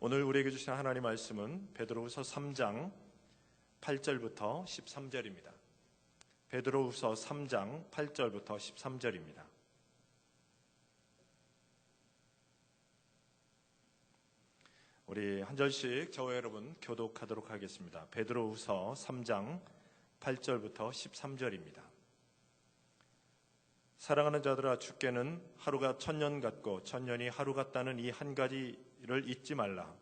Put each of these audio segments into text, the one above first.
오늘 우리에게 주신 하나님 말씀은 베드로후서 3장 8절부터 13절입니다. 베드로후서 3장 8절부터 13절입니다. 우리 한 절씩 저와 여러분 교독하도록 하겠습니다. 베드로후서 3장 8절부터 13절입니다. 사랑하는 자들아, 주께는 하루가 천년 같고 천년이 하루 같다는 이 한 가지를 잊지 말라.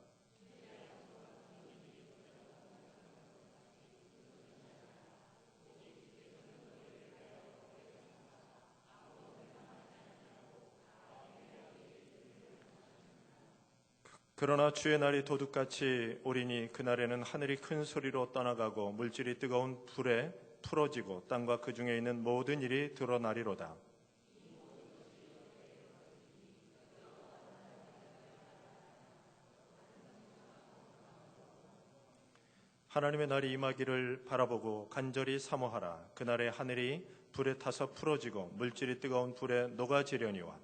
그러나 주의 날이 도둑같이 오리니 그날에는 하늘이 큰 소리로 떠나가고 물질이 뜨거운 불에 풀어지고 땅과 그 중에 있는 모든 일이 드러나리로다. 하나님의 날이 임하기를 바라보고 간절히 사모하라. 그날에 하늘이 불에 타서 풀어지고 물질이 뜨거운 불에 녹아지려니와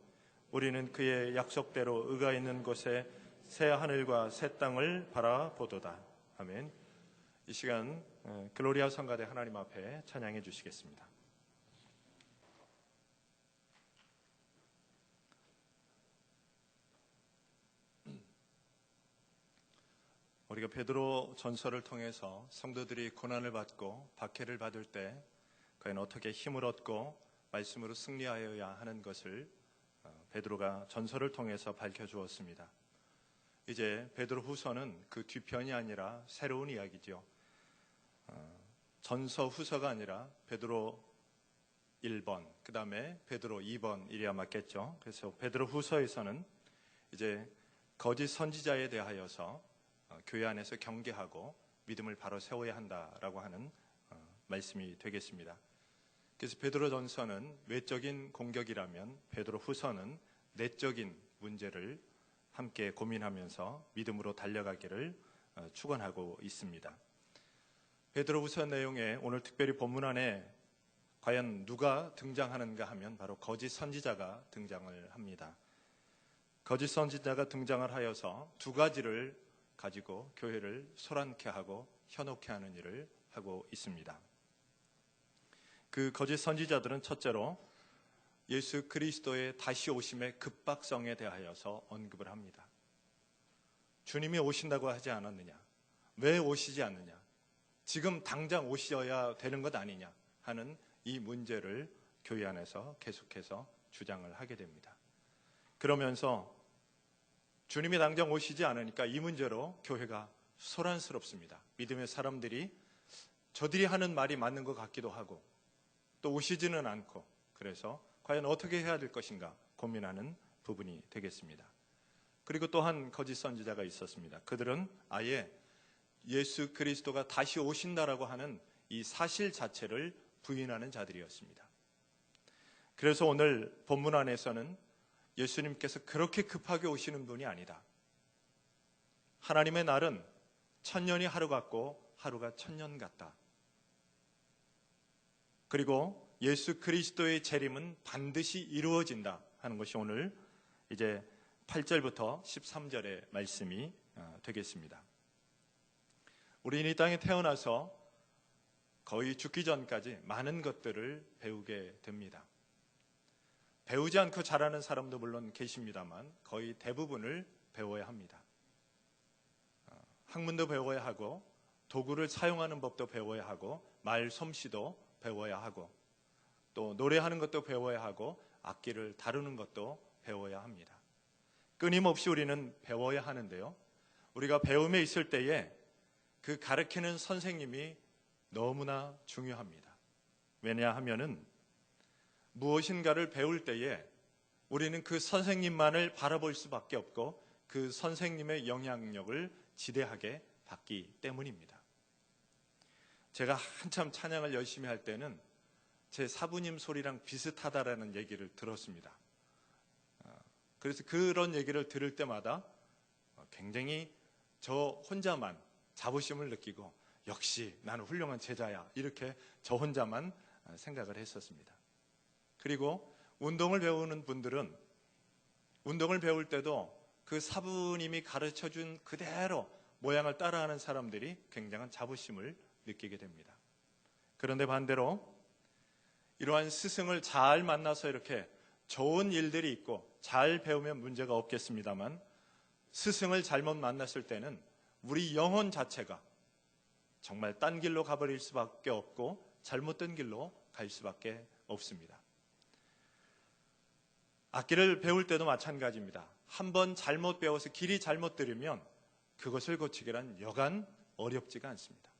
우리는 그의 약속대로 의가 있는 곳에 새 하늘과 새 땅을 바라보도다. 아멘. 이 시간 글로리아 성가대 하나님 앞에 찬양해 주시겠습니다. 우리가 베드로 전서를 통해서 성도들이 고난을 받고 박해를 받을 때 과연 어떻게 힘을 얻고 말씀으로 승리하여야 하는 것을 베드로가 전서를 통해서 밝혀주었습니다. 이제 베드로 후서는 그 뒤편이 아니라 새로운 이야기죠. 전서 후서가 아니라 베드로 1번, 그 다음에 베드로 2번 이래야 맞겠죠. 그래서 베드로 후서에서는 이제 거짓 선지자에 대하여서 교회 안에서 경계하고 믿음을 바로 세워야 한다라고 하는 말씀이 되겠습니다. 그래서 베드로 전서는 외적인 공격이라면 베드로 후서는 내적인 문제를 함께 고민하면서 믿음으로 달려가기를 축원하고 있습니다. 베드로후서 내용에 오늘 특별히 본문 안에 과연 누가 등장하는가 하면 바로 거짓 선지자가 등장을 합니다. 거짓 선지자가 등장을 하여서 두 가지를 가지고 교회를 소란케 하고 현혹케 하는 일을 하고 있습니다. 그 거짓 선지자들은 첫째로 예수 그리스도의 다시 오심의 급박성에 대하여서 언급을 합니다. 주님이 오신다고 하지 않았느냐? 왜 오시지 않느냐? 지금 당장 오셔야 되는 것 아니냐? 하는 이 문제를 교회 안에서 계속해서 주장을 하게 됩니다. 그러면서 주님이 당장 오시지 않으니까 이 문제로 교회가 소란스럽습니다. 믿음의 사람들이 저들이 하는 말이 맞는 것 같기도 하고 또 오시지는 않고, 그래서 과연 어떻게 해야 될 것인가 고민하는 부분이 되겠습니다. 그리고 또한 거짓 선지자가 있었습니다. 그들은 아예 예수 그리스도가 다시 오신다라고 하는 이 사실 자체를 부인하는 자들이었습니다. 그래서 오늘 본문 안에서는 예수님께서 그렇게 급하게 오시는 분이 아니다. 하나님의 날은 천년이 하루 같고 하루가 천년 같다. 그리고 예수 그리스도의 재림은 반드시 이루어진다 하는 것이 오늘 이제 8절부터 13절의 말씀이 되겠습니다. 우리는 이 땅에 태어나서 거의 죽기 전까지 많은 것들을 배우게 됩니다. 배우지 않고 자라는 사람도 물론 계십니다만 거의 대부분을 배워야 합니다. 학문도 배워야 하고 도구를 사용하는 법도 배워야 하고 말 솜씨도 배워야 하고 또 노래하는 것도 배워야 하고 악기를 다루는 것도 배워야 합니다. 끊임없이 우리는 배워야 하는데요, 우리가 배움에 있을 때에 그 가르치는 선생님이 너무나 중요합니다. 왜냐하면은 무엇인가를 배울 때에 우리는 그 선생님만을 바라볼 수밖에 없고 그 선생님의 영향력을 지대하게 받기 때문입니다. 제가 한참 찬양을 열심히 할 때는 제 사부님 소리랑 비슷하다라는 얘기를 들었습니다. 그래서 그런 얘기를 들을 때마다 굉장히 저 혼자만 자부심을 느끼고 역시 나는 훌륭한 제자야, 이렇게 저 혼자만 생각을 했었습니다. 그리고 운동을 배우는 분들은 운동을 배울 때도 그 사부님이 가르쳐준 그대로 모양을 따라하는 사람들이 굉장한 자부심을 느끼게 됩니다. 그런데 반대로 이러한 스승을 잘 만나서 이렇게 좋은 일들이 있고 잘 배우면 문제가 없겠습니다만, 스승을 잘못 만났을 때는 우리 영혼 자체가 정말 딴 길로 가버릴 수밖에 없고 잘못된 길로 갈 수밖에 없습니다. 악기를 배울 때도 마찬가지입니다. 한번 잘못 배워서 길이 잘못 들으면 그것을 고치기란 여간 어렵지가 않습니다.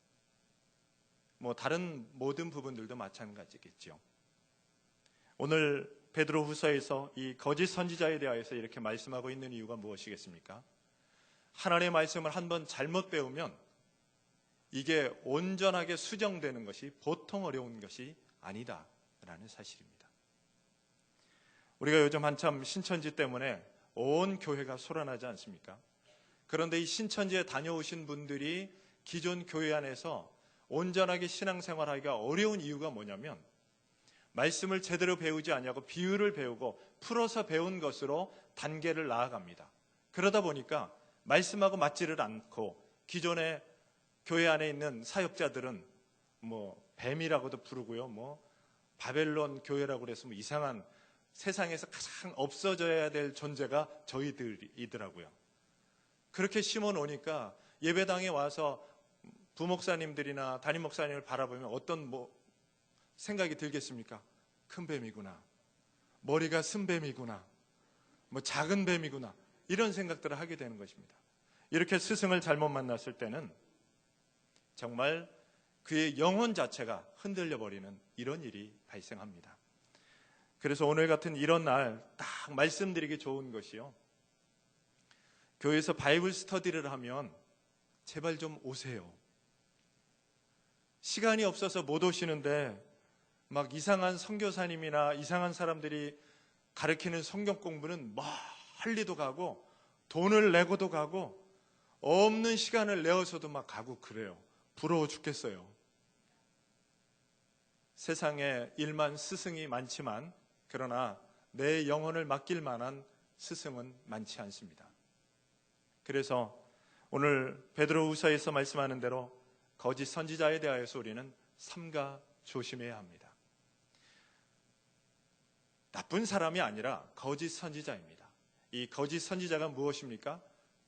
다른 모든 부분들도 마찬가지겠죠. 오늘 베드로후서에서 이 거짓 선지자에 대하여서 이렇게 말씀하고 있는 이유가 무엇이겠습니까? 하나님의 말씀을 한번 잘못 배우면 이게 온전하게 수정되는 것이 보통 어려운 것이 아니다라는 사실입니다. 우리가 요즘 한참 신천지 때문에 온 교회가 소란하지 않습니까? 그런데 이 신천지에 다녀오신 분들이 기존 교회 안에서 온전하게 신앙생활하기가 어려운 이유가 뭐냐면, 말씀을 제대로 배우지 않냐고 비유를 배우고 풀어서 배운 것으로 단계를 나아갑니다. 그러다 보니까 말씀하고 맞지를 않고 기존의 교회 안에 있는 사역자들은 뱀이라고도 부르고요, 바벨론 교회라고 그래서 이상한, 세상에서 가장 없어져야 될 존재가 저희들이더라고요. 그렇게 심어 놓으니까 예배당에 와서 부목사님들이나 담임 목사님을 바라보면 어떤 생각이 들겠습니까? 큰 뱀이구나, 머리가 쓴 뱀이구나, 작은 뱀이구나, 이런 생각들을 하게 되는 것입니다. 이렇게 스승을 잘못 만났을 때는 정말 그의 영혼 자체가 흔들려 버리는 이런 일이 발생합니다. 그래서 오늘 같은 이런 날 딱 말씀드리기 좋은 것이요, 교회에서 바이블 스터디를 하면 제발 좀 오세요. 시간이 없어서 못 오시는데 막 이상한 선교사님이나 이상한 사람들이 가르치는 성경 공부는 멀리도 가고 돈을 내고도 가고 없는 시간을 내어서도 막 가고 그래요. 부러워 죽겠어요. 세상에 일만 스승이 많지만 그러나 내 영혼을 맡길 만한 스승은 많지 않습니다. 그래서 오늘 베드로후서에서 말씀하는 대로 거짓 선지자에 대하여서 우리는 삼가 조심해야 합니다. 나쁜 사람이 아니라 거짓 선지자입니다. 이 거짓 선지자가 무엇입니까?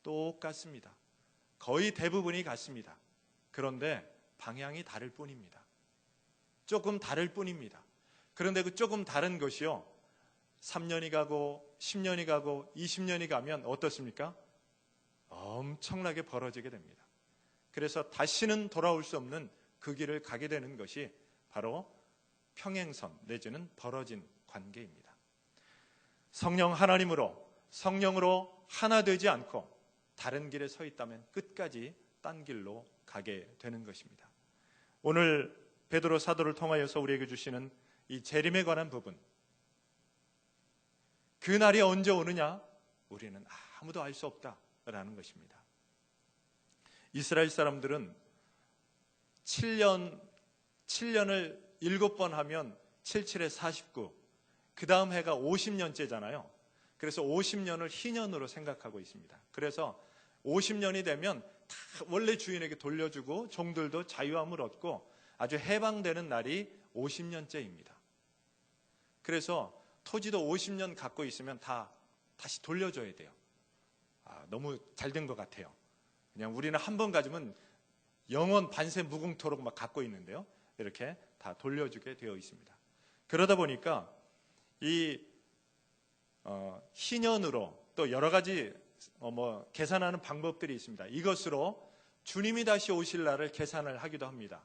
똑같습니다. 거의 대부분이 같습니다. 그런데 방향이 다를 뿐입니다. 조금 다를 뿐입니다. 그런데 그 조금 다른 것이요, 3년이 가고 10년이 가고 20년이 가면 어떻습니까? 엄청나게 벌어지게 됩니다. 그래서 다시는 돌아올 수 없는 그 길을 가게 되는 것이 바로 평행선 내지는 벌어진 관계입니다. 성령 하나님으로, 성령으로 하나 되지 않고 다른 길에 서 있다면 끝까지 딴 길로 가게 되는 것입니다. 오늘 베드로 사도를 통하여서 우리에게 주시는 이 재림에 관한 부분, 그 날이 언제 오느냐? 우리는 아무도 알 수 없다라는 것입니다. 이스라엘 사람들은 7년을 7번 하면 77에 49, 그 다음 해가 50년째잖아요. 그래서 50년을 희년으로 생각하고 있습니다. 그래서 50년이 되면 다 원래 주인에게 돌려주고 종들도 자유함을 얻고 아주 해방되는 날이 50년째입니다. 그래서 토지도 50년 갖고 있으면 다 다시 돌려줘야 돼요. 너무 잘 된 것 같아요. 그냥 우리는 한 번 가지면 영원 반세 무궁토록 막 갖고 있는데요, 이렇게 다 돌려주게 되어 있습니다. 그러다 보니까 이 희년으로 또 여러 가지 계산하는 방법들이 있습니다. 이것으로 주님이 다시 오실 날을 계산을 하기도 합니다.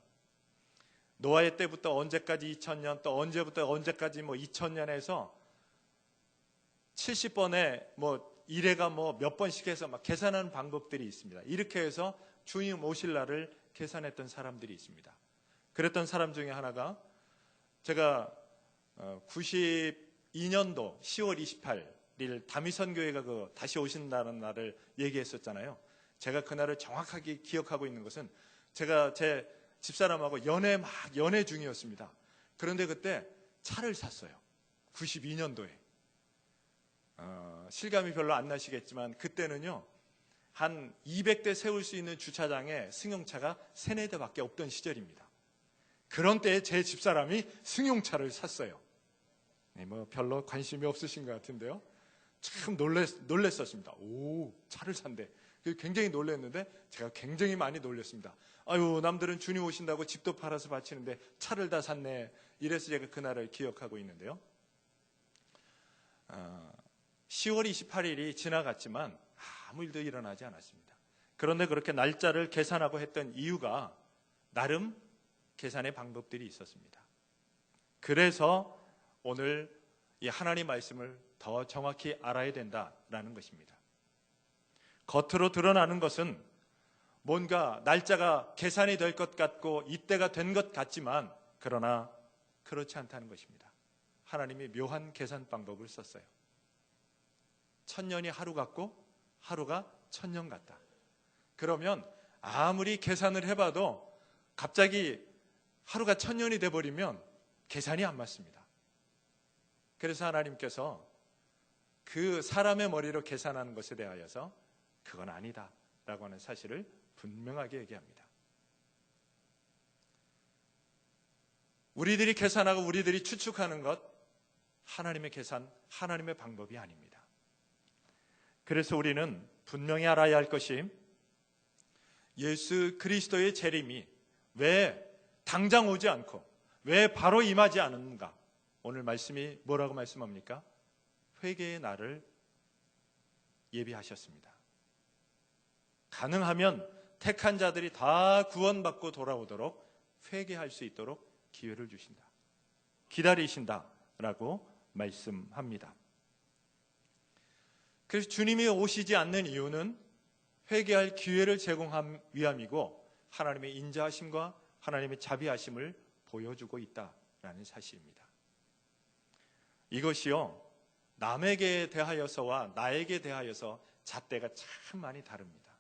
노아의 때부터 언제까지 2000년, 또 언제부터 언제까지 2000년에서 70번에 일회가 몇 번씩 해서 막 계산하는 방법들이 있습니다. 이렇게 해서 주님 오실 날을 계산했던 사람들이 있습니다. 그랬던 사람 중에 하나가, 제가 92년도 10월 28일 다미선교회가 다시 오신다는 날을 얘기했었잖아요. 제가 그날을 정확하게 기억하고 있는 것은, 제가 제 집사람하고 연애 중이었습니다. 그런데 그때 차를 샀어요. 92년도에. 실감이 별로 안 나시겠지만 그때는요 한 200대 세울 수 있는 주차장에 승용차가 3-4대밖에 없던 시절입니다. 그런 때에 제 집사람이 승용차를 샀어요. 뭐 별로 관심이 없으신 것 같은데요. 참 놀랬었습니다. 오, 차를 산대. 굉장히 놀랐는데 제가 굉장히 많이 놀랐습니다. 아유, 남들은 주님 오신다고 집도 팔아서 바치는데 차를 다 샀네. 이래서 제가 그날을 기억하고 있는데요. 10월 28일이 지나갔지만 아무 일도 일어나지 않았습니다. 그런데 그렇게 날짜를 계산하고 했던 이유가 나름 계산의 방법들이 있었습니다. 그래서 오늘 이 하나님 말씀을 더 정확히 알아야 된다라는 것입니다. 겉으로 드러나는 것은 뭔가 날짜가 계산이 될 것 같고 이때가 된 것 같지만 그러나 그렇지 않다는 것입니다. 하나님이 묘한 계산 방법을 썼어요. 1000년이 하루 같고 하루가 1000년 같다. 그러면 아무리 계산을 해봐도 갑자기 하루가 1000년이 돼버리면 계산이 안 맞습니다. 그래서 하나님께서 그 사람의 머리로 계산하는 것에 대하여서 그건 아니다 라고 하는 사실을 분명하게 얘기합니다. 우리들이 계산하고 우리들이 추측하는 것, 하나님의 계산, 하나님의 방법이 아닙니다. 그래서 우리는 분명히 알아야 할 것이 예수 그리스도의 재림이 왜 당장 오지 않고 왜 바로 임하지 않는가? 오늘 말씀이 뭐라고 말씀합니까? 회개의 날을 예비하셨습니다. 가능하면 택한 자들이 다 구원받고 돌아오도록 회개할 수 있도록 기회를 주신다. 기다리신다라고 말씀합니다. 그래서 주님이 오시지 않는 이유는 회개할 기회를 제공함 위함이고 하나님의 인자하심과 하나님의 자비하심을 보여주고 있다라는 사실입니다. 이것이요, 남에게 대하여서와 나에게 대하여서 잣대가 참 많이 다릅니다.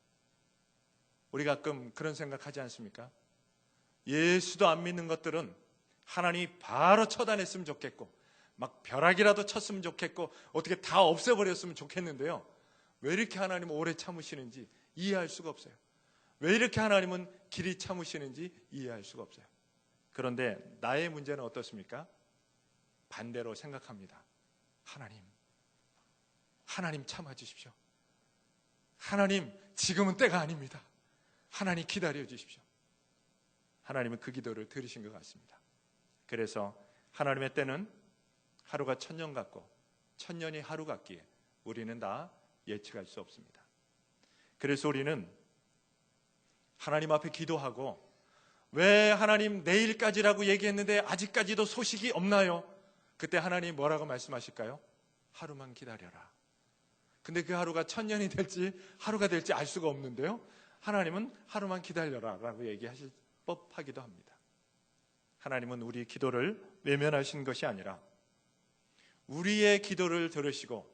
우리 가끔 그런 생각하지 않습니까? 예수도 안 믿는 것들은 하나님이 바로 처단했으면 좋겠고 막 벼락이라도 쳤으면 좋겠고 어떻게 다 없애버렸으면 좋겠는데요. 왜 이렇게 하나님은 오래 참으시는지 이해할 수가 없어요. 왜 이렇게 하나님은 길이 참으시는지 이해할 수가 없어요. 그런데 나의 문제는 어떻습니까? 반대로 생각합니다. 하나님 참아주십시오. 하나님 지금은 때가 아닙니다. 하나님 기다려 주십시오. 하나님은 그 기도를 들으신 것 같습니다. 그래서 하나님의 때는 하루가 1000년 같고 1000년이 하루 같기에 우리는 다 예측할 수 없습니다. 그래서 우리는 하나님 앞에 기도하고 왜 하나님 내일까지라고 얘기했는데 아직까지도 소식이 없나요? 그때 하나님 뭐라고 말씀하실까요? 하루만 기다려라. 근데 그 하루가 1000년이 될지 하루가 될지 알 수가 없는데요. 하나님은 하루만 기다려라 라고 얘기하실 법하기도 합니다. 하나님은 우리 기도를 외면하신 것이 아니라 우리의 기도를 들으시고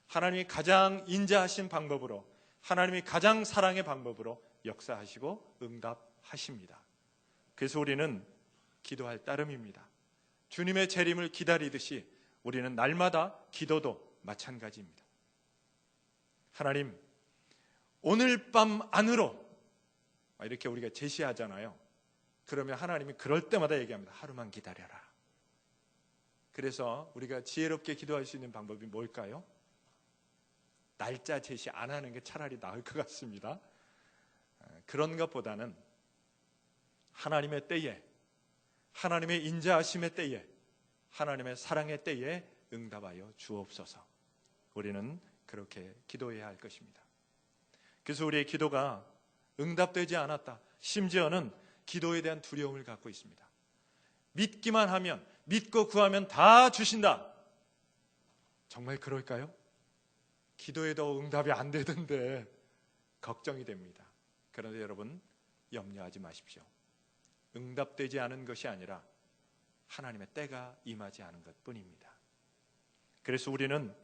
하나님이 가장 인자하신 방법으로 하나님이 가장 사랑의 방법으로 역사하시고 응답하십니다. 그래서 우리는 기도할 따름입니다. 주님의 재림을 기다리듯이 우리는 날마다 기도도 마찬가지입니다. 하나님, 오늘 밤 안으로 이렇게 우리가 제시하잖아요. 그러면 하나님이 그럴 때마다 얘기합니다. 하루만 기다려라. 그래서 우리가 지혜롭게 기도할 수 있는 방법이 뭘까요? 날짜 제시 안 하는 게 차라리 나을 것 같습니다. 그런 것보다는 하나님의 때에, 하나님의 인자하심의 때에, 하나님의 사랑의 때에 응답하여 주옵소서. 우리는 그렇게 기도해야 할 것입니다. 그래서 우리의 기도가 응답되지 않았다. 심지어는 기도에 대한 두려움을 갖고 있습니다. 믿기만 하면, 믿고 구하면 다 주신다. 정말 그럴까요? 기도에도 응답이 안 되던데 걱정이 됩니다. 그런데 여러분 염려하지 마십시오. 응답되지 않은 것이 아니라 하나님의 때가 임하지 않은 것뿐입니다. 그래서 우리는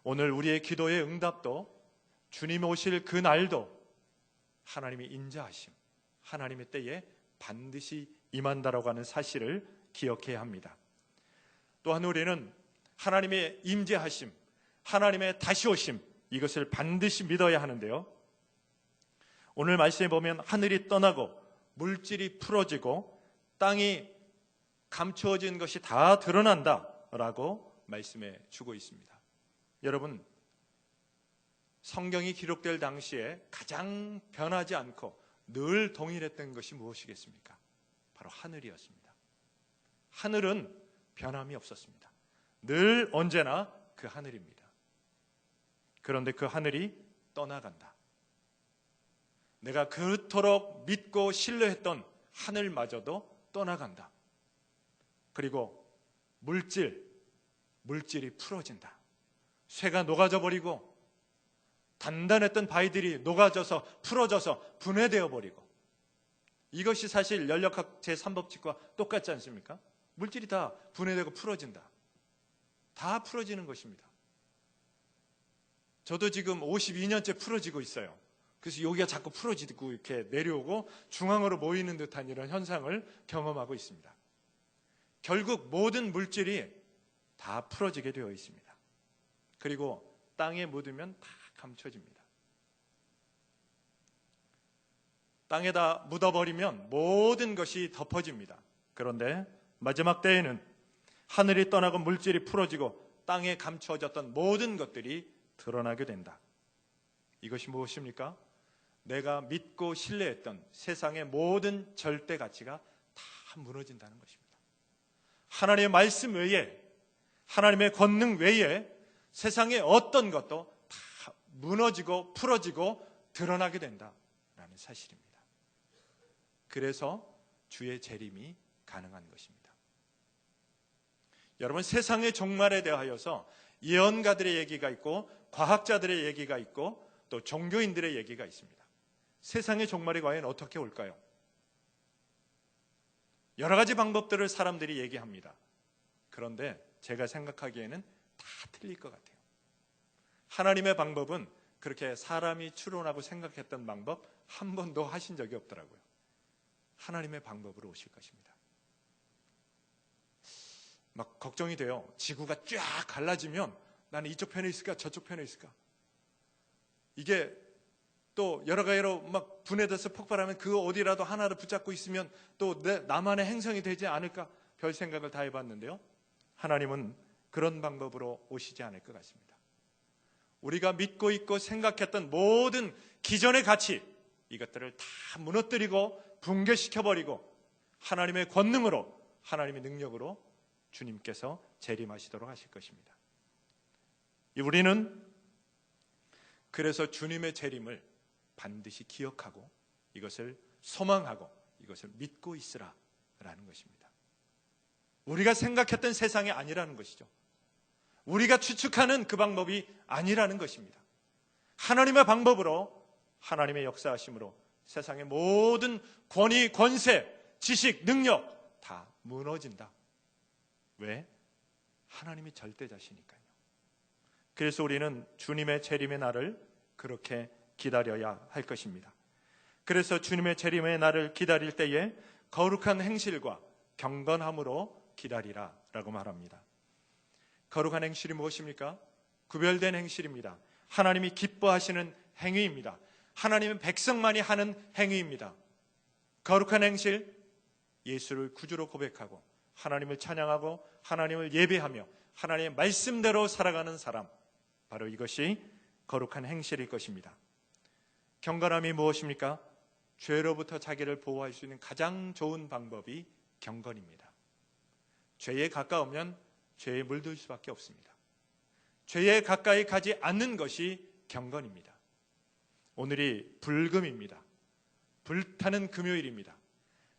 오늘 우리의 기도의 응답도 주님 오실 그 날도 하나님의 인자하심, 하나님의 때에 반드시 임한다라고 하는 사실을 기억해야 합니다. 또한 우리는 하나님의 임재하심, 하나님의 다시 오심, 이것을 반드시 믿어야 하는데요. 오늘 말씀에 보면 하늘이 떠나고 물질이 풀어지고 땅이 감추어진 것이 다 드러난다라고 말씀해 주고 있습니다. 여러분, 성경이 기록될 당시에 가장 변하지 않고 늘 동일했던 것이 무엇이겠습니까? 바로 하늘이었습니다. 하늘은 변함이 없었습니다. 늘 언제나 그 하늘입니다. 그런데 그 하늘이 떠나간다. 내가 그토록 믿고 신뢰했던 하늘마저도 떠나간다. 그리고 물질이 풀어진다. 쇠가 녹아져 버리고 단단했던 바위들이 녹아져서 풀어져서 분해되어 버리고, 이것이 사실 연력학 제3법칙과 똑같지 않습니까? 물질이 다 분해되고 풀어진다. 다 풀어지는 것입니다. 저도 지금 52년째 풀어지고 있어요. 그래서 여기가 자꾸 풀어지고 이렇게 내려오고 중앙으로 모이는 듯한 이런 현상을 경험하고 있습니다. 결국 모든 물질이 다 풀어지게 되어 있습니다. 그리고 땅에 묻으면 다 감춰집니다. 땅에다 묻어버리면 모든 것이 덮어집니다. 그런데 마지막 때에는 하늘이 떠나고 물질이 풀어지고 땅에 감춰졌던 모든 것들이 드러나게 된다. 이것이 무엇입니까? 내가 믿고 신뢰했던 세상의 모든 절대 가치가 다 무너진다는 것입니다. 하나님의 말씀 외에, 하나님의 권능 외에 세상의 어떤 것도 다 무너지고 풀어지고 드러나게 된다라는 사실입니다. 그래서 주의 재림이 가능한 것입니다. 여러분, 세상의 종말에 대하여서 예언가들의 얘기가 있고 과학자들의 얘기가 있고 또 종교인들의 얘기가 있습니다. 세상의 종말이 과연 어떻게 올까요? 여러 가지 방법들을 사람들이 얘기합니다. 그런데 제가 생각하기에는 다 틀릴 것 같아요. 하나님의 방법은 그렇게 사람이 추론하고 생각했던 방법 한 번도 하신 적이 없더라고요. 하나님의 방법으로 오실 것입니다. 막 걱정이 돼요. 지구가 쫙 갈라지면 나는 이쪽 편에 있을까 저쪽 편에 있을까. 이게 또 여러 가지로 막 분해돼서 폭발하면 그 어디라도 하나를 붙잡고 있으면 또 나만의 행성이 되지 않을까, 별 생각을 다 해봤는데요. 하나님은 그런 방법으로 오시지 않을 것 같습니다. 우리가 믿고 있고 생각했던 모든 기존의 가치, 이것들을 다 무너뜨리고 붕괴시켜버리고 하나님의 권능으로, 하나님의 능력으로 주님께서 재림하시도록 하실 것입니다. 우리는 그래서 주님의 재림을 반드시 기억하고 이것을 소망하고 이것을 믿고 있으라라는 것입니다. 우리가 생각했던 세상이 아니라는 것이죠. 우리가 추측하는 그 방법이 아니라는 것입니다. 하나님의 방법으로, 하나님의 역사하심으로 세상의 모든 권위, 권세, 지식, 능력 다 무너진다. 왜? 하나님이 절대자시니까요. 그래서 우리는 주님의 재림의 날을 그렇게 기다려야 할 것입니다. 그래서 주님의 재림의 날을 기다릴 때에 거룩한 행실과 경건함으로 기다리라 라고 말합니다. 거룩한 행실이 무엇입니까? 구별된 행실입니다. 하나님이 기뻐하시는 행위입니다. 하나님의 백성만이 하는 행위입니다. 거룩한 행실, 예수를 구주로 고백하고 하나님을 찬양하고 하나님을 예배하며 하나님의 말씀대로 살아가는 사람, 바로 이것이 거룩한 행실일 것입니다. 경건함이 무엇입니까? 죄로부터 자기를 보호할 수 있는 가장 좋은 방법이 경건입니다. 죄에 가까우면 죄에 물들 수밖에 없습니다. 죄에 가까이 가지 않는 것이 경건입니다. 오늘이 불금입니다. 불타는 금요일입니다.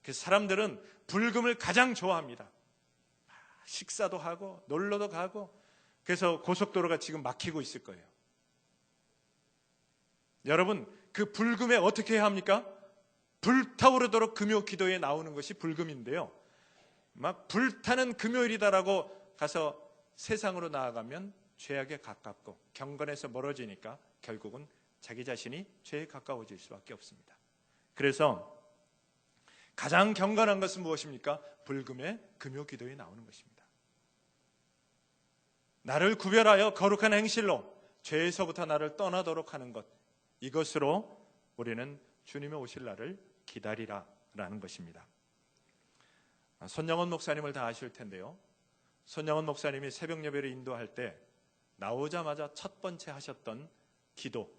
그래서 사람들은 불금을 가장 좋아합니다. 식사도 하고 놀러도 가고, 그래서 고속도로가 지금 막히고 있을 거예요. 여러분, 그 불금에 어떻게 해야 합니까? 불타오르도록 금요 기도에 나오는 것이 불금인데요. 막 불타는 금요일이다라고 가서 세상으로 나아가면 죄악에 가깝고 경건에서 멀어지니까 결국은 자기 자신이 죄에 가까워질 수밖에 없습니다. 그래서 가장 경건한 것은 무엇입니까? 불금의 금요 기도에 나오는 것입니다. 나를 구별하여 거룩한 행실로 죄에서부터 나를 떠나도록 하는 것, 이것으로 우리는 주님의 오실 날을 기다리라라는 것입니다. 손영원 목사님을 다 아실 텐데요. 손영원 목사님이 새벽 예배를 인도할 때 나오자마자 첫 번째 하셨던 기도,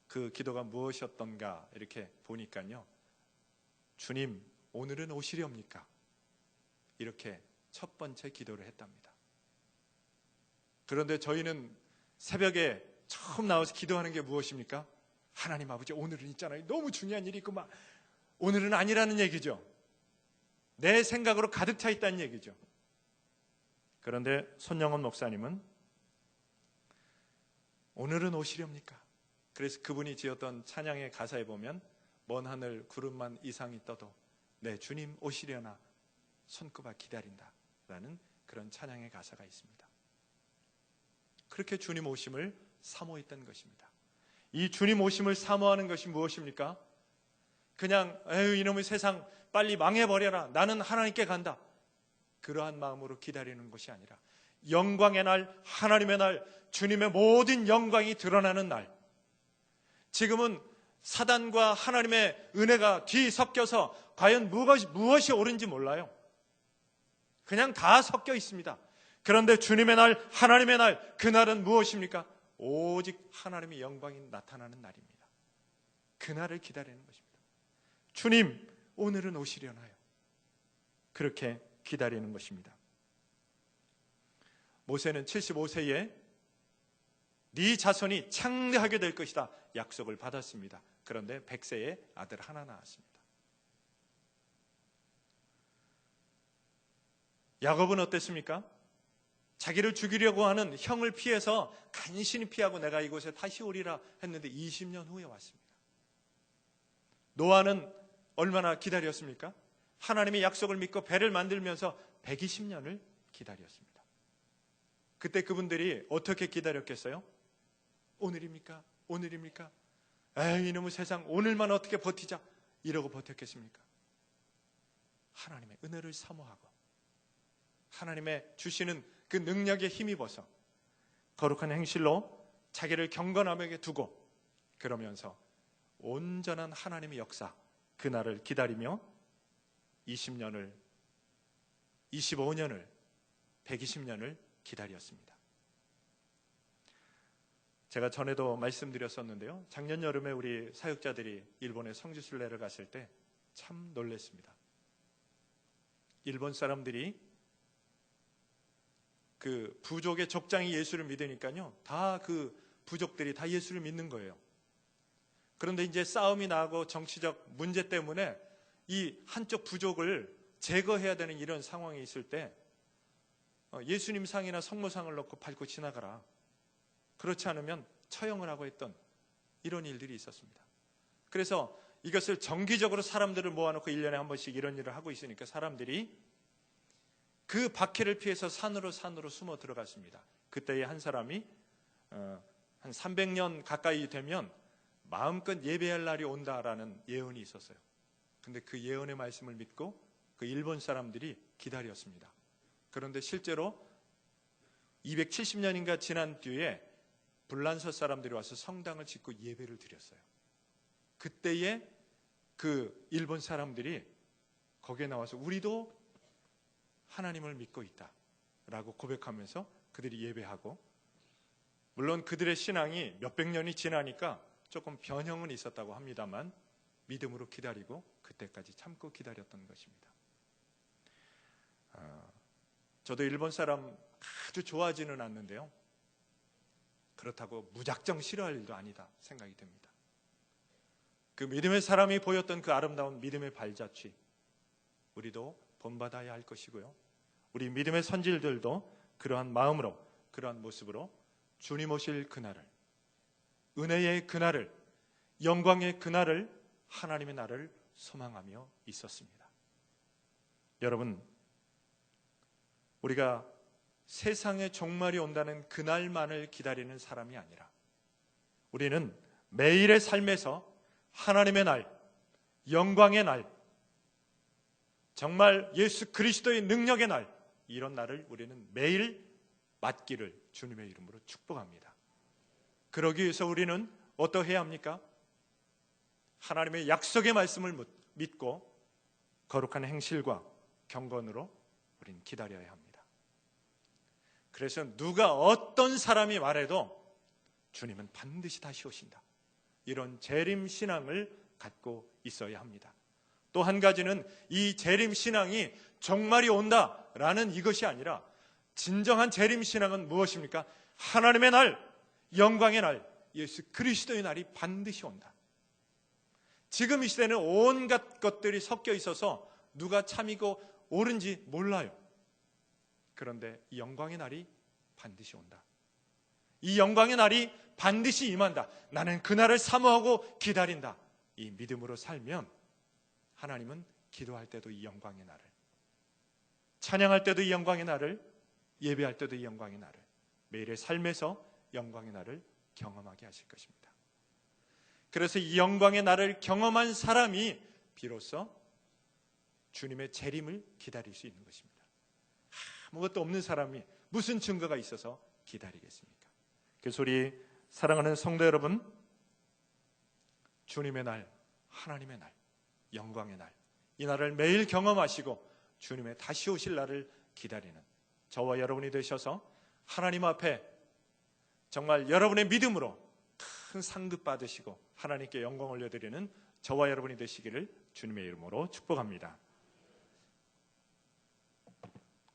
그 기도가 무엇이었던가 이렇게 보니까요, 주님 오늘은 오시렵니까? 이렇게 첫 번째 기도를 했답니다. 그런데 저희는 새벽에 처음 나와서 기도하는 게 무엇입니까? 하나님 아버지, 오늘은 있잖아요, 너무 중요한 일이 있고 막 오늘은 아니라는 얘기죠. 내 생각으로 가득 차 있다는 얘기죠. 그런데 손영원 목사님은 오늘은 오시렵니까? 그래서 그분이 지었던 찬양의 가사에 보면 먼 하늘 구름만 이상이 떠도 내 주님 오시려나 손꼽아 기다린다 라는 그런 찬양의 가사가 있습니다. 그렇게 주님 오심을 사모했던 것입니다. 이 주님 오심을 사모하는 것이 무엇입니까? 그냥 에휴 이놈의 세상 빨리 망해버려라, 나는 하나님께 간다, 그러한 마음으로 기다리는 것이 아니라 영광의 날, 하나님의 날, 주님의 모든 영광이 드러나는 날. 지금은 사단과 하나님의 은혜가 뒤섞여서 과연 무엇이 옳은지 몰라요. 그냥 다 섞여 있습니다. 그런데 주님의 날, 하나님의 날, 그날은 무엇입니까? 오직 하나님의 영광이 나타나는 날입니다. 그날을 기다리는 것입니다. 주님 오늘은 오시려나요? 그렇게 기다리는 것입니다. 모세는 75세에 네 자손이 창대하게 될 것이다 약속을 받았습니다. 그런데 100세에 아들 하나 낳았습니다. 야곱은 어땠습니까? 자기를 죽이려고 하는 형을 피해서 간신히 피하고 내가 이곳에 다시 오리라 했는데 20년 후에 왔습니다. 노아는 얼마나 기다렸습니까? 하나님의 약속을 믿고 배를 만들면서 120년을 기다렸습니다. 그때 그분들이 어떻게 기다렸겠어요? 오늘입니까? 오늘입니까? 에이 이놈의 세상 오늘만 어떻게 버티자 이러고 버텼겠습니까? 하나님의 은혜를 사모하고 하나님의 주시는 그 능력에 힘입어서 거룩한 행실로 자기를 경건함에게 두고 그러면서 온전한 하나님의 역사 그날을 기다리며 20년을 25년을 120년을 기다렸습니다. 제가 전에도 말씀드렸었는데요, 작년 여름에 우리 사역자들이 일본에 성지순례를 갔을 때 참 놀랐습니다. 일본 사람들이 그 부족의 족장이 예수를 믿으니까요, 다 그 부족들이 다 예수를 믿는 거예요. 그런데 이제 싸움이 나고 정치적 문제 때문에 이 한쪽 부족을 제거해야 되는 이런 상황이 있을 때 예수님 상이나 성모상을 놓고 밟고 지나가라, 그렇지 않으면 처형을 하고 했던 이런 일들이 있었습니다. 그래서 이것을 정기적으로 사람들을 모아놓고 1년에 한 번씩 이런 일을 하고 있으니까 사람들이 그 박해를 피해서 산으로 숨어 들어갔습니다. 그때의 한 사람이 한 300년 가까이 되면 마음껏 예배할 날이 온다라는 예언이 있었어요. 근데 그 예언의 말씀을 믿고 그 일본 사람들이 기다렸습니다. 그런데 실제로 270년인가 지난 뒤에 불란서 사람들이 와서 성당을 짓고 예배를 드렸어요. 그때에 그 일본 사람들이 거기에 나와서 우리도 하나님을 믿고 있다 라고 고백하면서 그들이 예배하고, 물론 그들의 신앙이 몇백 년이 지나니까 조금 변형은 있었다고 합니다만 믿음으로 기다리고 그때까지 참고 기다렸던 것입니다. 저도 일본 사람 아주 좋아하지는 않는데요, 그렇다고 무작정 싫어할 일도 아니다 생각이 됩니다. 그 믿음의 사람이 보였던 그 아름다운 믿음의 발자취 우리도 본받아야 할 것이고요, 우리 믿음의 선질들도 그러한 마음으로 그러한 모습으로 주님 오실 그날을, 은혜의 그날을, 영광의 그날을, 하나님의 날을 소망하며 있었습니다. 여러분, 우리가 세상의 종말이 온다는 그날만을 기다리는 사람이 아니라 우리는 매일의 삶에서 하나님의 날, 영광의 날, 정말 예수 그리스도의 능력의 날, 이런 날을 우리는 매일 맞기를 주님의 이름으로 축복합니다. 그러기 위해서 우리는 어떠해야 합니까? 하나님의 약속의 말씀을 믿고 거룩한 행실과 경건으로 우리는 기다려야 합니다. 그래서 누가 어떤 사람이 말해도 주님은 반드시 다시 오신다. 이런 재림신앙을 갖고 있어야 합니다. 또 한 가지는 이 재림신앙이 종말이 온다라는 이것이 아니라 진정한 재림신앙은 무엇입니까? 하나님의 날, 영광의 날, 예수 그리스도의 날이 반드시 온다. 지금 이 시대는 온갖 것들이 섞여 있어서 누가 참이고 옳은지 몰라요. 그런데 이 영광의 날이 반드시 온다. 이 영광의 날이 반드시 임한다. 나는 그날을 사모하고 기다린다. 이 믿음으로 살면 하나님은 기도할 때도 이 영광의 날을, 찬양할 때도 이 영광의 날을, 예배할 때도 이 영광의 날을, 매일의 삶에서 영광의 날을 경험하게 하실 것입니다. 그래서 이 영광의 날을 경험한 사람이 비로소 주님의 재림을 기다릴 수 있는 것입니다. 아무것도 없는 사람이 무슨 증거가 있어서 기다리겠습니까? 그래서 우리 사랑하는 성도 여러분, 주님의 날, 하나님의 날, 영광의 날, 이 날을 매일 경험하시고 주님의 다시 오실 날을 기다리는 저와 여러분이 되셔서 하나님 앞에 정말 여러분의 믿음으로 큰 상급 받으시고 하나님께 영광 올려드리는 저와 여러분이 되시기를 주님의 이름으로 축복합니다.